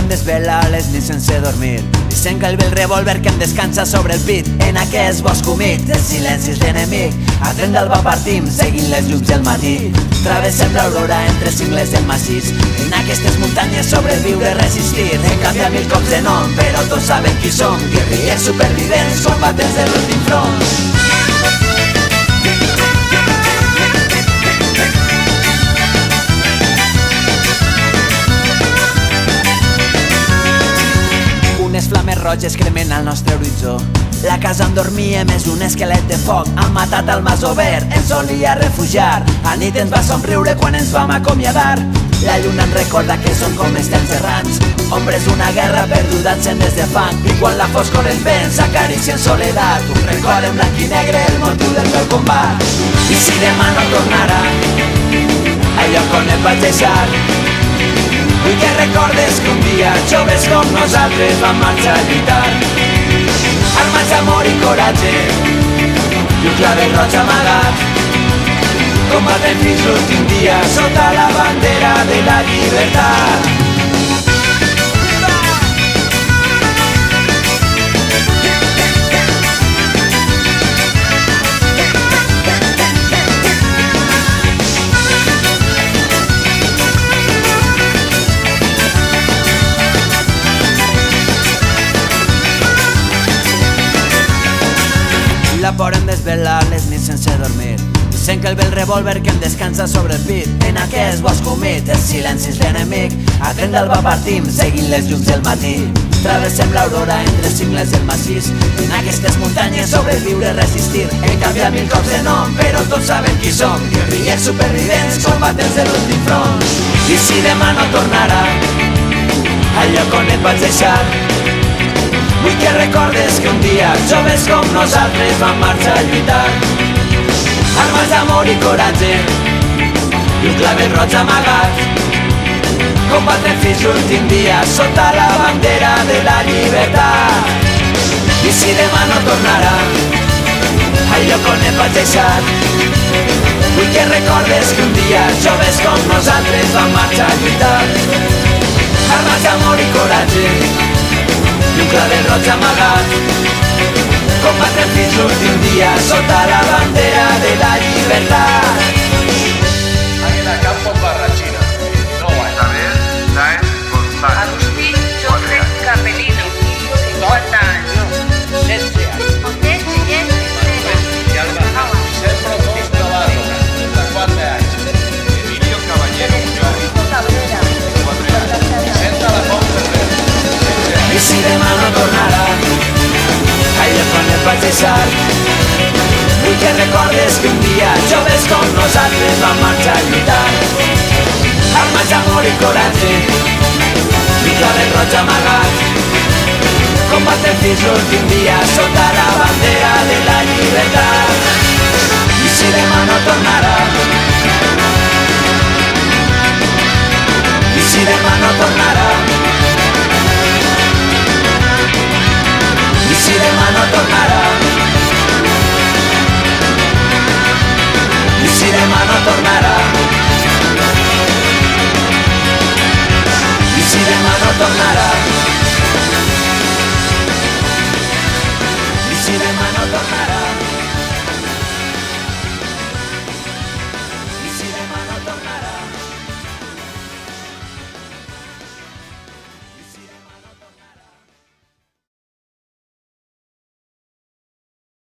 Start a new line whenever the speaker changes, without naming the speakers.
podem desvelar les nits sense dormir i sent que el vell revòlver que em descansa sobre el pit en aquest bosc humit dels silencis d'enemic. A tren d'alba partim seguint les llums del matí, travessem l'aurora entre cingles del massís. En aquestes muntanyes sobreviure, resistir, hem canviat 1000 cops de nom però tots saben qui som, guerrillers supervivents, combatents de l'últim front. Unes flames roges cremen al nostre horitzó. La casa on dormíem és un esquelet de foc. Han matat al masover, ens solia refugiar. A nit ens va somriure quan ens vam acomiadar. La lluna ens recorda que som com estels errants, ombres d'una guerra perduda encendes de fang. I quan la foscor ens ven s'acaricia en soledat, un record en blanc i negre, el motiu del meu combat. I si demà no tornarà al lloc on et vaig deixar, vull que recordes que un dia joves com nosaltres vam marxar a lluitar, armats d'amor i coratge i un clavel roig amagat, combatent fins l'últim dia sota la bandera de la llibertat. La por en desvelar les nits sense dormir, sent que el vell revòlver que em descansa sobre el pit en aquest bosc humit, els silencis d'enemic. A tren d'alba partim seguint les llums del matí, travessem l'aurora entre cingles del massís. En aquestes muntanyes sobreviure, resistir, hem canviat 1000 cops de nom però tots saben qui som, guerrillers supervivents, combatents de l'últim front. I si demà no tornarà al lloc on et vaig deixar, vull que recordes que un dia joves com nosaltres vam marxar a lluitar, armats d'amor i coratge i un clavel roig amagat, combatent fins l'últim dia sota la bandera de la llibertat. I si demà no tornarà al lloc on et vaig deixar, vull que recordes que un dia joves com nosaltres vam marxar a lluitar, armats d'amor i coratge i un clavel roig amagat, combatent fins l'últim dia sota la bandera de la llibertat.
Águila Campo Barrachina, no hay.
Isabel Sáenz González,
Agustín Joseph Capelino, 50 años.
Setze anys.
José Chillén
I Alba Vicent Brotós Navarro, 34 anys.
Emilio Caballero Muñoz,
Cabrera,
4 años,
Vicenta Lafont Ferrer, 16 anys.
I si demà no tornarà al lloc on et vaig deixar, vull que recordes que un dia joves com nosaltres vam marxar a lluitar, armats d'amor i coratge i clavel roig amagat, combatent fins l'últim dia sota la bandera de la llibertat.